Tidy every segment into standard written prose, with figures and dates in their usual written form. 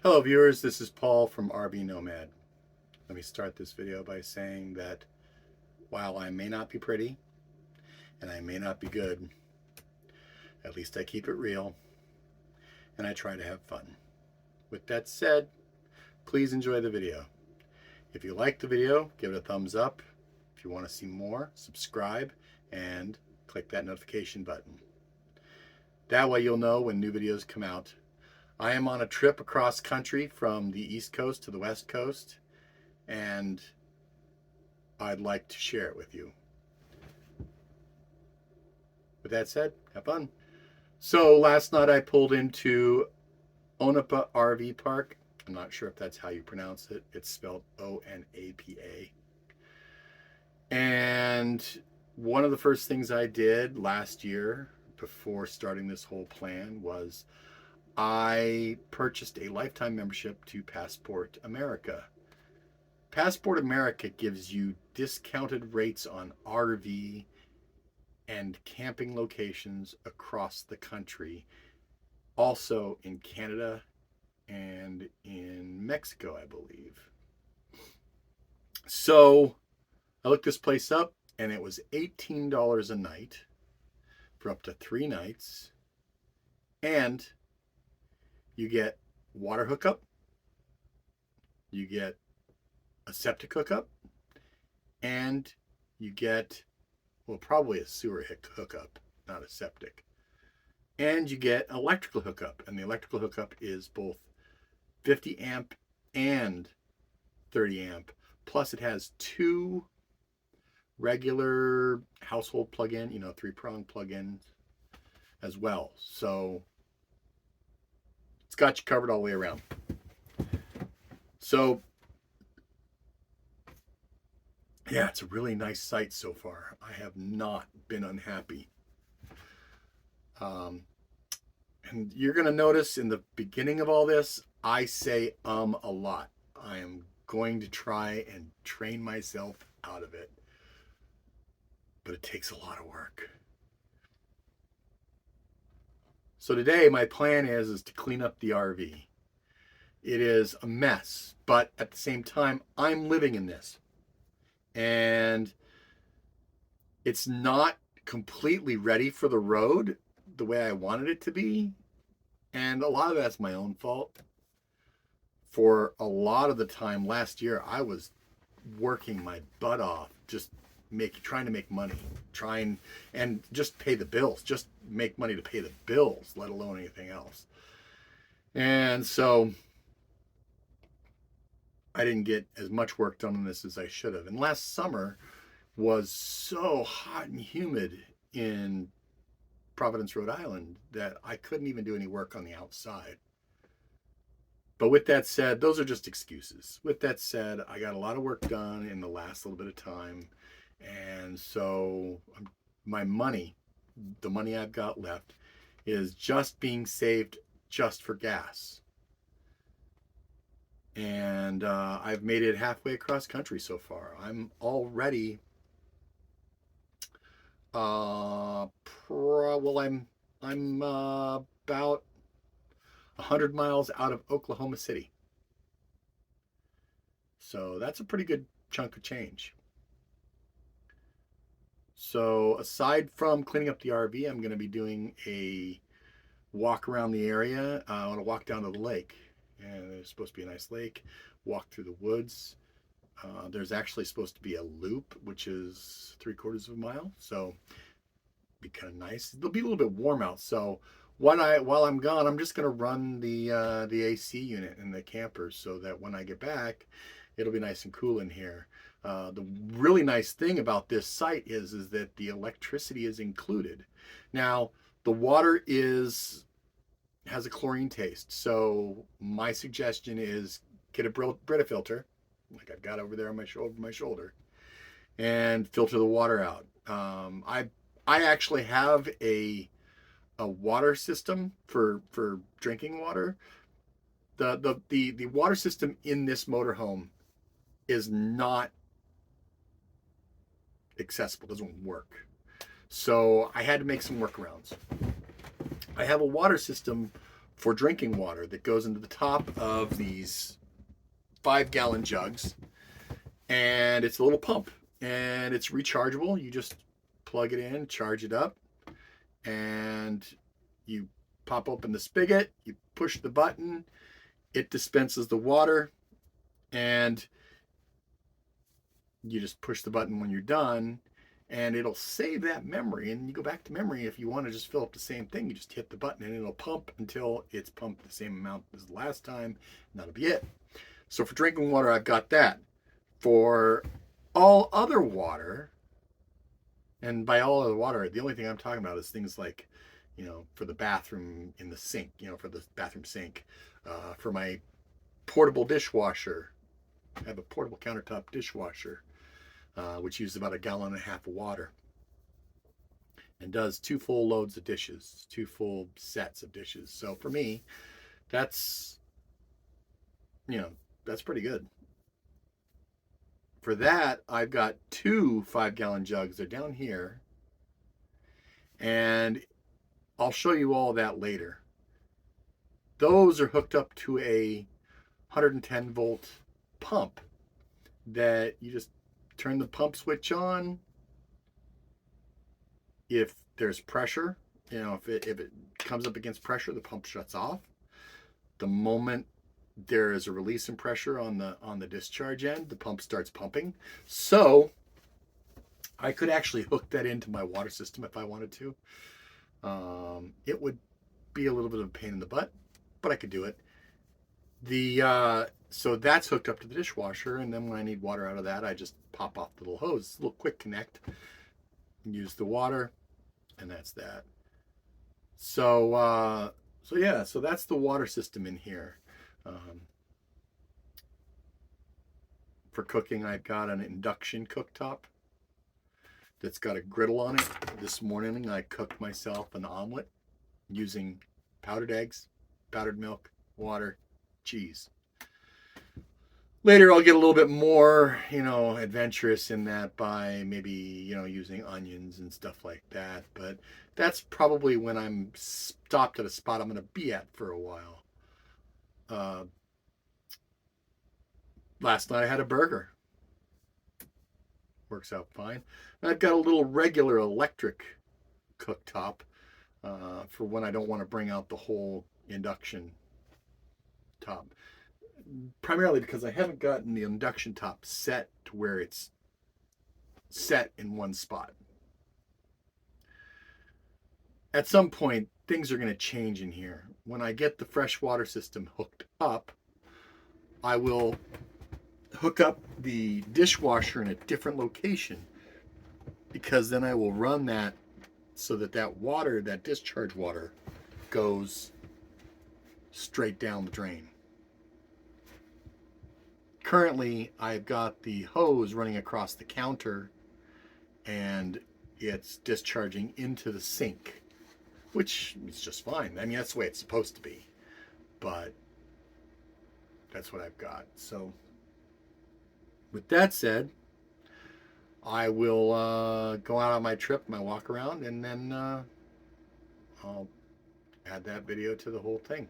Hello viewers, this is Paul from RV Nomad. Let me start this video by saying that while I may not be pretty and I may not be good, at least I keep it real and I try to have fun. With that said, please enjoy the video. If you like the video, give it a thumbs up. If you want to see more, subscribe and click that notification button. That way you'll know when new videos come out. I am on a trip across country from the East Coast to the West Coast, and I'd like to share it with you. With that said, have fun. So last night I pulled into Onapa RV Park. I'm not sure if that's how you pronounce it. It's spelled O-N-A-P-A. And one of the first things I did last year before starting this whole plan was I purchased a lifetime membership to Passport America. Passport America gives you discounted rates on RV and camping locations across the country, also in Canada and in Mexico, I believe. So I looked this place up and it was $18 a night for up to 3 nights, and you get water hookup, you get a septic hookup, and you get, well, probably a sewer hookup, not a septic. And you get electrical hookup, and the electrical hookup is both 50 amp and 30 amp. Plus it has 2 regular household plug-in, 3-prong plug-ins as well. So it's got you covered all the way around. So yeah, it's a really nice site so far. I have not been unhappy. And you're going to notice in the beginning of all this, I say a lot. I am going to try and train myself out of it. But it takes a lot of work. So today my plan is to clean up the RV. It is a mess, but at the same time, I'm living in this. And it's not completely ready for the road the way I wanted it to be. And a lot of that's my own fault. For a lot of the time last year, I was working my butt off, just trying to make money, and just pay the bills, just make money to pay the bills, let alone anything else. And so I didn't get as much work done on this as I should have. And last summer was so hot and humid in Providence, Rhode Island, that I couldn't even do any work on the outside. But with that said, those are just excuses. With that said, I got a lot of work done in the last little bit of time. And so my money, the money I've got left, is just being saved just for gas. And I've made it halfway across country so far. I'm already, I'm about 100 miles out of Oklahoma City. So that's a pretty good chunk of change. So aside from cleaning up the RV, I'm going to be doing a walk around the area. I want to walk down to the lake, and there's supposed to be a nice lake. Walk through the woods. There's actually supposed to be a loop, which is 3/4 of a mile. So be kind of nice. It'll be a little bit warm out. So while I'm gone, I'm just going to run the AC unit in the camper so that when I get back, it'll be nice and cool in here. The really nice thing about this site is that the electricity is included. Now, the water has a chlorine taste. So my suggestion is get a Brita filter, like I've got over there on my shoulder, and filter the water out. I actually have a water system for drinking water. The water system in this motorhome is not accessible, doesn't work. So I had to make some workarounds. I have a water system for drinking water that goes into the top of these 5-gallon jugs, and it's a little pump, and it's rechargeable. You just plug it in, charge it up, and you pop open the spigot, you push the button, it dispenses the water, and you just push the button when you're done, and it'll save that memory, and you go back to memory. If you want to just fill up the same thing, you just hit the button and it'll pump until it's pumped the same amount as the last time, and that'll be it. So for drinking water, I've got that. For all other water, and by all other water, the only thing I'm talking about is things like, you know, for the bathroom in the sink, you know, for the bathroom sink, for my portable dishwasher. I have a portable countertop dishwasher, which uses about 1.5 gallons of water and does 2 full loads of dishes, 2 full sets of dishes. So for me, that's, you know, that's pretty good. For that, I've got 2 5-gallon jugs. They're down here, and I'll show you all that later. Those are hooked up to a 110 volt pump that you just turn the pump switch on. If there's pressure, you know, if it comes up against pressure, the pump shuts off. The moment there is a release in pressure on the discharge end, the pump starts pumping. So I could actually hook that into my water system if I wanted to. It would be a little bit of a pain in the butt, but I could do it. So that's hooked up to the dishwasher, and then when I need water out of that, I just pop off the little hose. A little quick connect, use the water, and that's that. So yeah, so that's the water system in here. For cooking, I've got an induction cooktop that's got a griddle on it. This morning I cooked myself an omelet using powdered eggs, powdered milk, water, cheese. Later I'll get a little bit more, you know, adventurous in that by maybe, you know, using onions and stuff like that. But that's probably when I'm stopped at a spot I'm going to be at for a while. Last night I had a burger. Works out fine. And I've got a little regular electric cooktop for when I don't want to bring out the whole induction top. Primarily because I haven't gotten the induction top set to where it's set in one spot. At some point, things are going to change in here. When I get the fresh water system hooked up, I will hook up the dishwasher in a different location, because then I will run that so that water, that discharge water, goes straight down the drain. Currently, I've got the hose running across the counter, and it's discharging into the sink, which is just fine. I mean, that's the way it's supposed to be, but that's what I've got. So with that said, I will go out on my trip, my walk around, and then I'll add that video to the whole thing.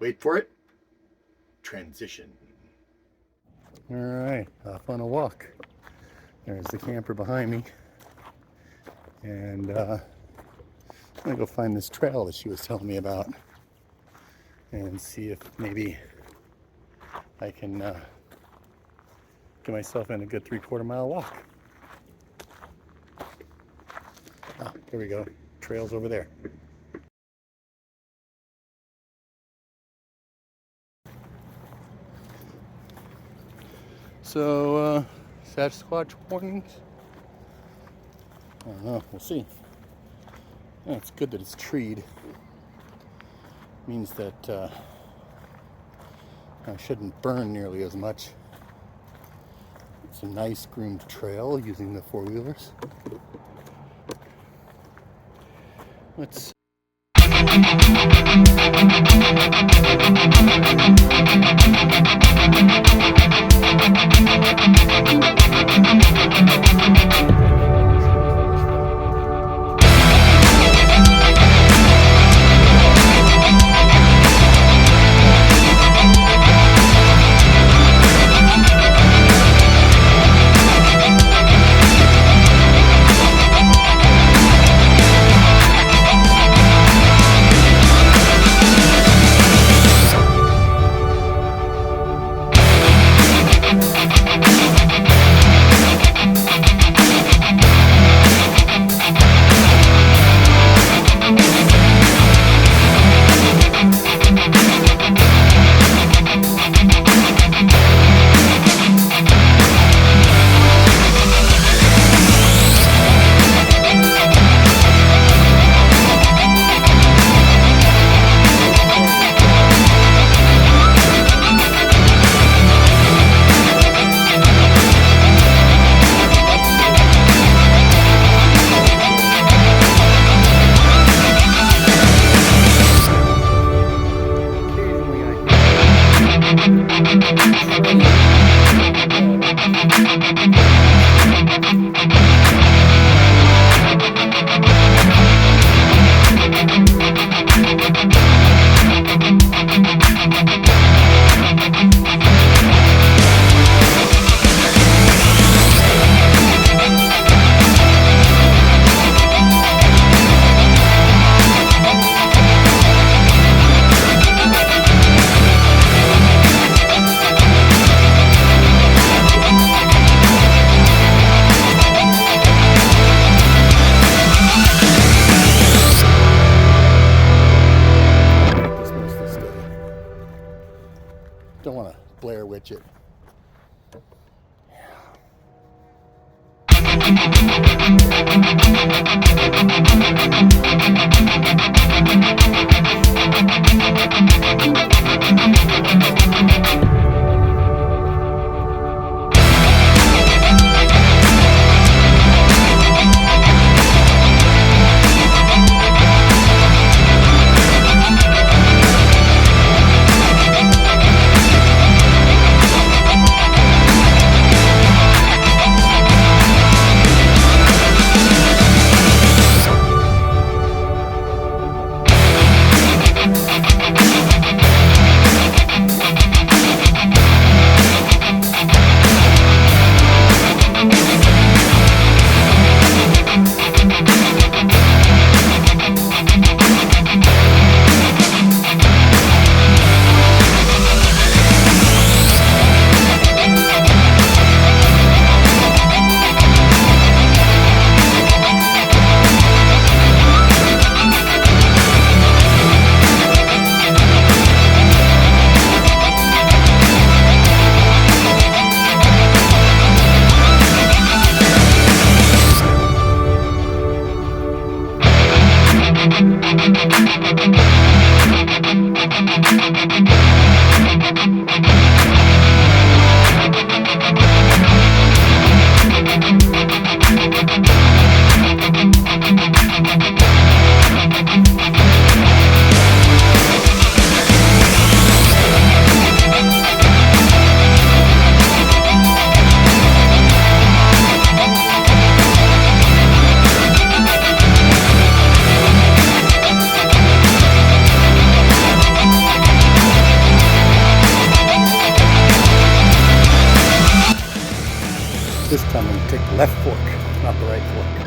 Wait for it. Transition. All right, off on a walk. There's the camper behind me, and I'm gonna go find this trail that she was telling me about and see if maybe I can get myself in a good 3/4 mile walk. Ah, there we go. Trail's over there. So, Sasquatch warnings? I don't know, we'll see. Yeah, it's good that it's treed. Means that I shouldn't burn nearly as much. It's a nice groomed trail using the 4-wheelers. Let's switch it. This time I'm going to take the left fork, not the right fork.